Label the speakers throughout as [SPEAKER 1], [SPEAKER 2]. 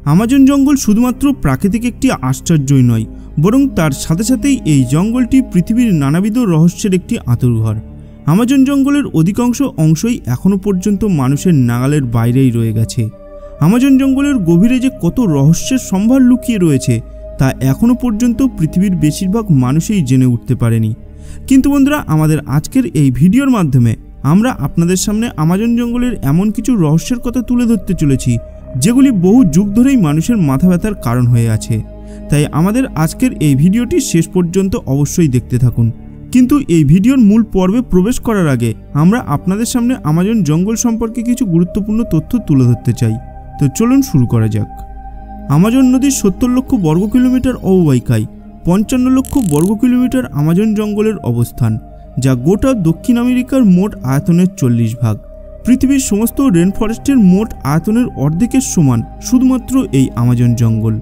[SPEAKER 1] Amazon জঙ্গল শুধুমাত্র প্রাকৃতিক একটি আশ্চর্যই নয়, বরং তার সাথে সাথেই এই জঙ্গলটি পৃথিবীর নানাবিধ রহস্যের একটি আঁতুড়ঘর। আমাজন জঙ্গলের অধিকাংশ অংশই এখনও পর্যন্ত মানুষের নাগালের বাইরেই রয়ে গেছে। আমাজন জঙ্গলের গভীরে যে কত রহস্যের সম্ভার লুকিয়ে রয়েছে তা এখনও পর্যন্ত পৃথিবীর বেশিরভাগ মানুষই জেনে উঠতে পারেনি। কিন্তু বন্ধুরা, আমাদের আজকের এই ভিডিওর মাধ্যমে আমরা আপনাদের সামনে আমাজন জঙ্গলের এমন কিছু রহস্যের কথা তুলে ধরতে চলেছি যেগুলি বহু যুগ ধরেই মানুষের মাথা ব্যথার কারণ হয়ে আছে। তাই আমাদের আজকের এই ভিডিওটি শেষ পর্যন্ত অবশ্যই দেখতে থাকুন। কিন্তু এই ভিডিওর মূল পর্বে প্রবেশ করার আগে আমরা আপনাদের সামনে আমাজন জঙ্গল সম্পর্কে কিছু গুরুত্বপূর্ণ তথ্য তুলে ধরতে চাই। তো চলুন শুরু করা যাক। আমাজন নদীর 70 লক্ষ বর্গ কিলোমিটার অববাহিকায় 55 লক্ষ বর্গ কিলোমিটার আমাজন জঙ্গলের অবস্থান, যা গোটা দক্ষিণ আমেরিকার মোট আয়তনের 40 ভাগ। পৃথিবীর সমস্ত রেন ফরেস্টের মোট আয়তনের অর্ধেকের সমান শুধুমাত্র এই আমাজন জঙ্গল।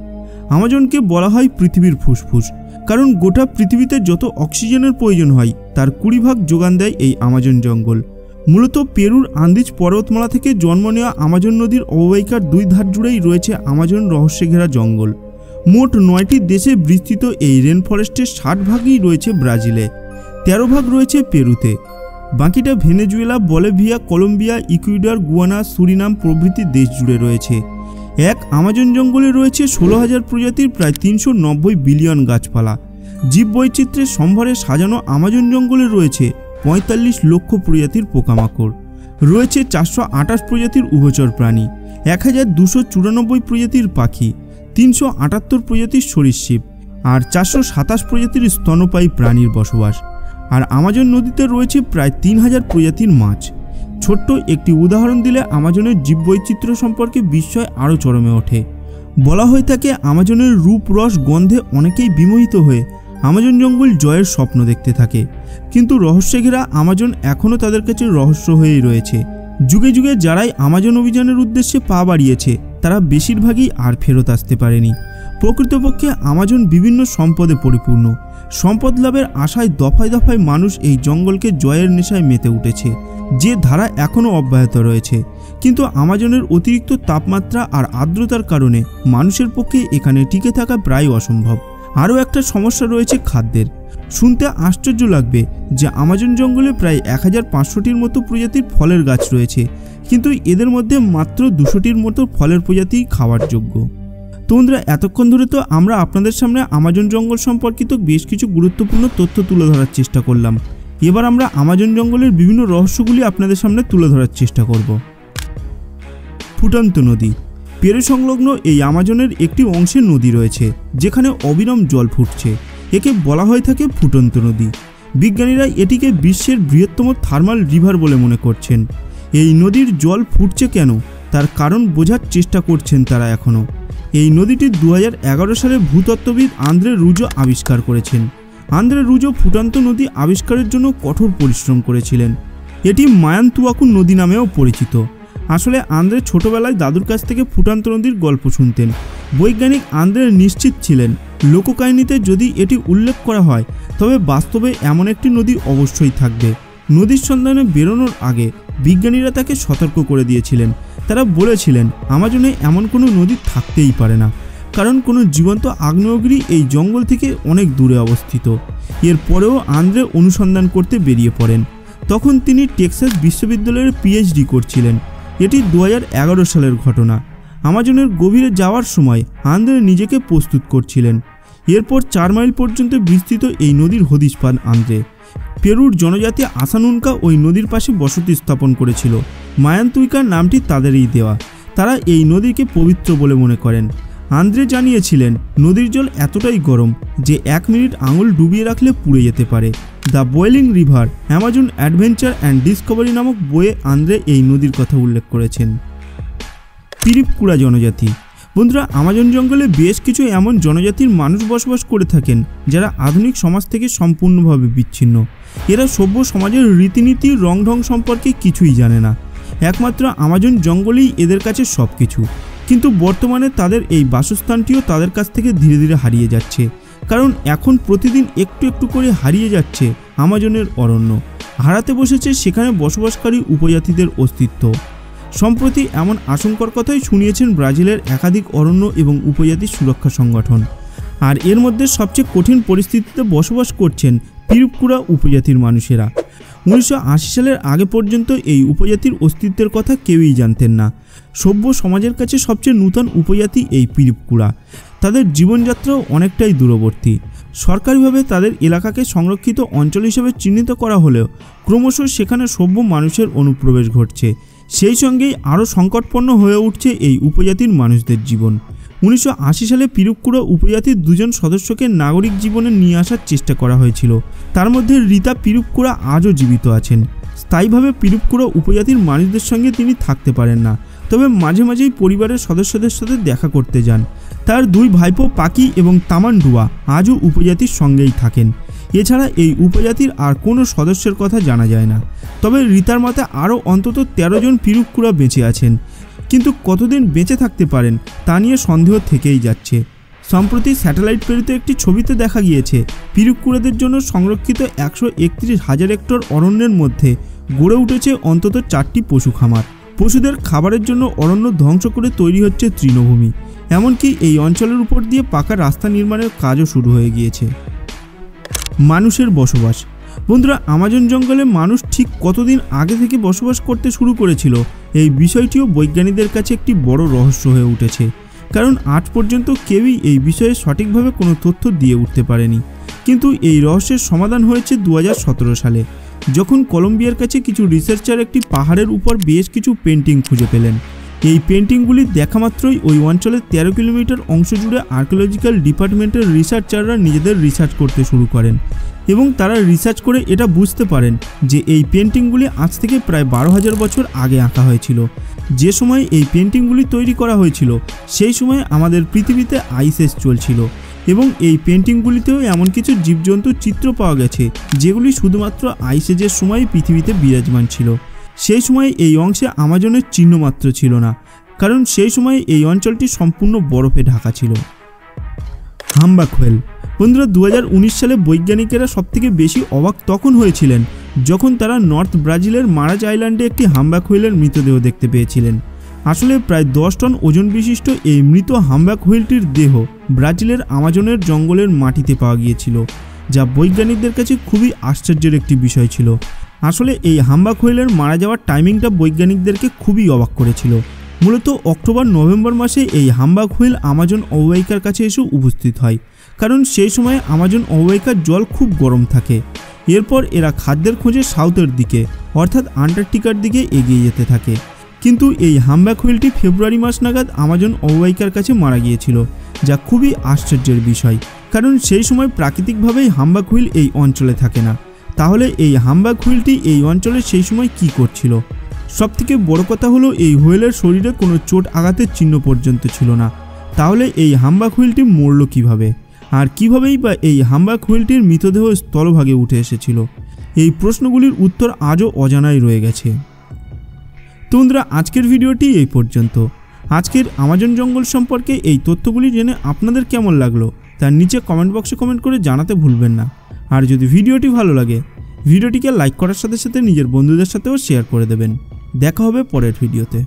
[SPEAKER 1] আমাজনকে বলা হয় পৃথিবীর ফুসফুস, কারণ গোটা পৃথিবীতে যত অক্সিজেনের প্রয়োজন হয় তার 20 ভাগ যোগান দেয় এই আমাজন জঙ্গল। মূলত পেরুর আন্দিজ পর্বতমালা থেকে জন্ম নেওয়া আমাজন নদীর অববাহিকার দুই ধার জুড়েই রয়েছে আমাজন রহস্যে ঘেরা জঙ্গল। মোট 9টি দেশে বিস্তৃত এই রেন ফরেস্টের 60 ভাগই রয়েছে ব্রাজিলে, 13 ভাগ রয়েছে পেরুতে, বাকিটা Venezuela, Bolivia, Colombia, Ecuador, Guyana, Suriname প্রভৃতি দেশ জুড়ে রয়েছে। এক আমাজন জঙ্গলে রয়েছে 16,000 প্রজাতির প্রায় 390 বিলিয়ন গাছপালা। জীববৈচিত্র্যের সম্ভারে সাজানো আমাজন জঙ্গলে রয়েছে 45 লক্ষ প্রজাতির পোকামাকড়, রয়েছে 428 প্রজাতির উভচর প্রাণী, 1294 প্রজাতির পাখি, 378 প্রজাতির সরীসৃপ আর 427 প্রজাতির স্তন্যপায়ী প্রাণীর বসবাস। আর আমাজন নদীতে রয়েছে প্রায় 3000 প্রজাতির মাছ। ছোট্ট একটি উদাহরণ দিলে আমাজনের জীববৈচিত্র্য সম্পর্কে বিস্ময় আরও চরমে ওঠে। বলা হয়ে থাকে আমাজনের রূপ, রস, গন্ধে অনেকেই বিমোহিত হয়ে আমাজন জঙ্গল জয়ের স্বপ্ন দেখতে থাকে। কিন্তু রহস্যে ঘেরা আমাজন এখনও তাদের কাছে রহস্য হয়েই রয়েছে। যুগে যুগে যারাই আমাজন অভিযানের উদ্দেশ্যে পা বাড়িয়েছে তারা বেশিরভাগই আর ফেরত আসতে পারেনি। প্রকৃতপক্ষে আমাজন বিভিন্ন সম্পদে পরিপূর্ণ। সম্পদ লাভের আশায় দফায় দফায় মানুষ এই জঙ্গলকে জয়ের নেশায় মেতে উঠেছে, যে ধারা এখনও অব্যাহত রয়েছে। কিন্তু আমাজনের অতিরিক্ত তাপমাত্রা আর আর্দ্রতার কারণে মানুষের পক্ষে এখানে টিকে থাকা প্রায় অসম্ভব। আরও একটা সমস্যা রয়েছে খাদ্যের। শুনতে আশ্চর্য লাগবে যে আমাজন জঙ্গলে প্রায় 1500টির মতো প্রজাতির ফলের গাছ রয়েছে, কিন্তু এদের মধ্যে মাত্র 200টির মতো ফলের প্রজাতিই খাওয়ার যোগ্য। তো বন্ধুরা, এতক্ষণ ধরে তো আমরা আপনাদের সামনে আমাজন জঙ্গল সম্পর্কিত বেশ কিছু গুরুত্বপূর্ণ তথ্য তুলে ধরার চেষ্টা করলাম। এবার আমরা আমাজন জঙ্গলের বিভিন্ন রহস্যগুলি আপনাদের সামনে তুলে ধরার চেষ্টা করব। ফুটন্ত নদী। পেরু সংলগ্ন এই আমাজনের একটি অংশে নদী রয়েছে যেখানে অবিরাম জল ফুটছে। একে বলা হয়ে থাকে ফুটন্ত নদী। বিজ্ঞানীরা এটিকে বিশ্বের বৃহত্তম থার্মাল রিভার বলে মনে করছেন। এই নদীর জল ফুটছে কেন তার কারণ বোঝার চেষ্টা করছেন তারা এখনও। এই নদীটি 2011 সালে ভূতত্ত্ববিদ আন্দ্রে রুজো আবিষ্কার করেছেন। আন্দ্রে রুজো ফুটন্ত নদী আবিষ্কারের জন্য কঠোর পরিশ্রম করেছিলেন। এটি মায়ান্তুয়াকু নদী নামেও পরিচিত। আসলে আন্দ্রে ছোটবেলায় দাদুর কাছ থেকে ফুটন্ত নদীর গল্প শুনতেন। বৈজ্ঞানিক আন্দ্রে নিশ্চিত ছিলেন লোককাহিনীতে যদি এটি উল্লেখ করা হয় তবে বাস্তবে এমন একটি নদী অবশ্যই থাকবে। নদীর সন্ধানে বেরোনোর আগে বিজ্ঞানীরা তাকে সতর্ক করে দিয়েছিলেন। তারা বলেছিলেন আমাজনে এমন কোনো নদী থাকতেই পারে না, কারণ কোনো জীবন্ত আগ্নেয়গিরি এই জঙ্গল থেকে অনেক দূরে অবস্থিত। এরপরেও আন্দ্রে অনুসন্ধান করতে বেরিয়ে পড়েন। তখন তিনি টেক্সাস বিশ্ববিদ্যালয়ের পিএইচডি করছিলেন। এটি 2011 সালের ঘটনা। আমাজনের গভীরে যাওয়ার সময় আন্দ্রে নিজেকে প্রস্তুত করছিলেন। এরপর 4 মাইল পর্যন্ত বিস্তৃত এই নদীর হদিশ পান আন্দ্রে। পেরুর জনজাতি আসানুনকা ওই নদীর পাশে বসতি স্থাপন করেছিল। মায়ান্তুইকা নামটি তাদেরই দেওয়া। তারা এই নদীকে পবিত্র বলে মনে করেন। আন্দ্রে জানিয়েছিলেন নদীর জল এতটাই গরম যে 1 মিনিট আঙুল ডুবিয়ে রাখলে পুড়ে যেতে পারে। The boiling river, Amazon adventure and Discovery নামক বইয়ে আন্দ্রে এই নদীর কথা উল্লেখ করেছেন। পিরিপকুড়া জনজাতি। বন্ধুরা, আমাজন জঙ্গলে বেশ কিছু এমন জনজাতির মানুষ বসবাস করে থাকেন যারা আধুনিক সমাজ থেকে সম্পূর্ণভাবে বিচ্ছিন্ন। এরা সভ্য সমাজের রীতিনীতি, রংঢং সম্পর্কে কিছুই জানে না। একমাত্র আমাজন জঙ্গলেই এদের কাছে সব কিছু। কিন্তু বর্তমানে তাদের এই বাসস্থানটিও তাদের কাছ থেকে ধীরে ধীরে হারিয়ে যাচ্ছে, কারণ এখন প্রতিদিন একটু একটু করে হারিয়ে যাচ্ছে আমাজনের অরণ্য। হারাতে বসেছে সেখানে বসবাসকারী উপজাতিদের অস্তিত্ব। সম্প্রতি এমন আশঙ্কার কথাই শুনিয়েছেন ব্রাজিলের একাধিক অরণ্য এবং উপজাতি সুরক্ষা সংগঠন। আর এর মধ্যে সবচেয়ে কঠিন পরিস্থিতিতে বসবাস করছেন পিরিপকুড়া উপজাতির মানুষেরা। 1980 সালের আগে পর্যন্ত এই উপজাতির অস্তিত্বের কথা কেউই জানতেন না। সভ্য সমাজের কাছে সবচেয়ে নূতন উপজাতি এই পিরিপকুড়া। তাদের জীবনযাত্রাও অনেকটাই দূরবর্তী। সরকারিভাবে তাদের এলাকাকে সংরক্ষিত অঞ্চল হিসেবে চিহ্নিত করা হলেও ক্রমশ সেখানে সভ্য মানুষের অনুপ্রবেশ ঘটছে। সেই সঙ্গেই আরও সংকটপূর্ণ হয়ে উঠছে এই উপজাতির মানুষদের জীবন। 1980 সালে পিরিপকুড়া উপজাতির 2 জন সদস্যকে নাগরিক জীবনে নিয়ে আসার চেষ্টা করা হয়েছিল। তার মধ্যে রীতা পিরিপকুড়া আজও জীবিত আছেন। স্থায়ীভাবে পিরিপকুড়া উপজাতির মানুষদের সঙ্গে তিনি থাকতে পারেন না, তবে মাঝে মাঝেই পরিবারের সদস্যদের সাথে দেখা করতে যান। তার 2 ভাইপো পাকি এবং তামান্ডুয়া আজও উপজাতির সঙ্গেই থাকেন। এছাড়া এই উপজাতির আর কোনো সদস্যের কথা জানা যায় না। তবে রীতার মতে আরও অন্তত 13 জন পিরিপকুড়া বেঁচে আছেন, কিন্তু কতদিন বেঁচে থাকতে পারেন তা নিয়ে সন্দেহ থেকেই যাচ্ছে। সম্প্রতি স্যাটেলাইট প্রেরিত একটি ছবিতে দেখা গিয়েছে পিরিপকুড়াদের জন্য সংরক্ষিত 131,000 হেক্টর অরণ্যের মধ্যে গড়ে উঠেছে অন্তত 4টি পশু খামার। পশুদের খাবারের জন্য অরণ্য ধ্বংস করে তৈরি হচ্ছে তৃণভূমি। এমনকি এই অঞ্চলের উপর দিয়ে পাকা রাস্তা নির্মাণের কাজও শুরু হয়ে গিয়েছে। মানুষের বসবাস। বন্ধুরা, আমাজন জঙ্গলে মানুষ ঠিক কতদিন আগে থেকে বসবাস করতে শুরু করেছিল এই বিষয়টিও বৈজ্ঞানিকদের কাছে একটি বড় রহস্য হয়ে উঠেছে। কারণ আজ পর্যন্ত কেউই এই বিষয়ে সঠিকভাবে কোনো তথ্য দিয়ে উঠতে পারেনি। কিন্তু এই রহস্যের সমাধান হয়েছে 2017 সালে, যখন কলম্বিয়ার কাছে কিছু রিসার্চার একটি পাহাড়ের উপর বেশ কিছু পেন্টিং খুঁজে পেলেন। এই পেন্টিংগুলি দেখা মাত্রই ওই অঞ্চলের 13 কিলোমিটার অংশ জুড়ে আর্কিওলজিক্যাল ডিপার্টমেন্টের রিসার্চাররা নিজেদের রিসার্চ করতে শুরু করেন এবং তারা রিসার্চ করে এটা বুঝতে পারেন যে এই পেন্টিংগুলি আজ থেকে প্রায় 12,000 বছর আগে আঁকা হয়েছিল। যে সময় এই পেন্টিংগুলি তৈরি করা হয়েছিল সেই সময় আমাদের পৃথিবীতে আইস এজ চলছিল এবং এই পেন্টিংগুলিতেও এমন কিছু জীবজন্তুর চিত্র পাওয়া গেছে যেগুলি শুধুমাত্র আইস এজের সময় পৃথিবীতে বিরাজমান ছিল। সেই সময় এই অংশে আমাজনের চিহ্নমাত্র ছিল না, কারণ সেই সময় এই অঞ্চলটি সম্পূর্ণ বরফে ঢাকা ছিল। হাম্বাক হোয়েল। বন্ধুরা, 2019 সালে বৈজ্ঞানিকেরা সবথেকে বেশি অবাক তখন হয়েছিলেন যখন তারা নর্থ ব্রাজিলের মারাজ আইল্যান্ডে একটি হাম্বাক হোয়েলের মৃতদেহ দেখতে পেয়েছিলেন। আসলে প্রায় 10 টন ওজন বিশিষ্ট এই মৃত হাম্বাক হোয়েলটির দেহ ব্রাজিলের আমাজনের জঙ্গলের মাটিতে পাওয়া গিয়েছিল, যা বৈজ্ঞানিকদের কাছে খুবই আশ্চর্যের একটি বিষয় ছিল। আসলে এই হাম্বাক হোয়েলের মারা যাওয়ার টাইমিংটা বৈজ্ঞানিকদেরকে খুবই অবাক করেছিল। মূলত অক্টোবর-নভেম্বর মাসে এই হাম্বাক হোয়েল আমাজন অববাহিকার কাছে এসে উপস্থিত হয়, কারণ সেই সময় আমাজন অববাহিকার জল খুব গরম থাকে। এরপর এরা খাদ্যের খোঁজে সাউথের দিকে অর্থাৎ আন্টার্কটিকার দিকে এগিয়ে যেতে থাকে। কিন্তু এই হাম্বাক হোয়েলটি ফেব্রুয়ারি মাস নাগাদ আমাজন অববাহিকার কাছে মারা গিয়েছিল, যা খুবই আশ্চর্যের বিষয়, কারণ সেই সময় প্রাকৃতিকভাবেই হাম্বাক হোয়েল এই অঞ্চলে থাকে না। তাহলে এই হাম্বাক হোয়েলটি এই অঞ্চলে সেই সময় কি করছিল? সবথেকে বড় কথা হলো এই হোয়েলের শরীরে কোনো চোট আঘাতের চিহ্ন পর্যন্ত ছিল না। তাহলে এই হাম্বাক হোয়েলটি মরল কিভাবে? আর কিভাবেই বা এই হাম্বাক হোয়েলটির মৃতদেহ স্থলভাগে উঠে এসেছিল? এই প্রশ্নগুলির উত্তর আজও অজানাই রয়ে গেছে। তো বন্ধুরা, আজকের ভিডিওটি এই পর্যন্ত। আজকের আমাজন জঙ্গল সম্পর্কে এই তথ্যগুলি জেনে আপনাদের কেমন লাগলো তার নিচে কমেন্ট বক্সে কমেন্ট করে জানাতে ভুলবেন না। আর যদি ভিডিওটি ভালো লাগে ভিডিওটিকে লাইক করার সাথে সাথে নিজের বন্ধুদের সাথেও শেয়ার করে দেবেন। দেখা হবে পরের ভিডিওতে।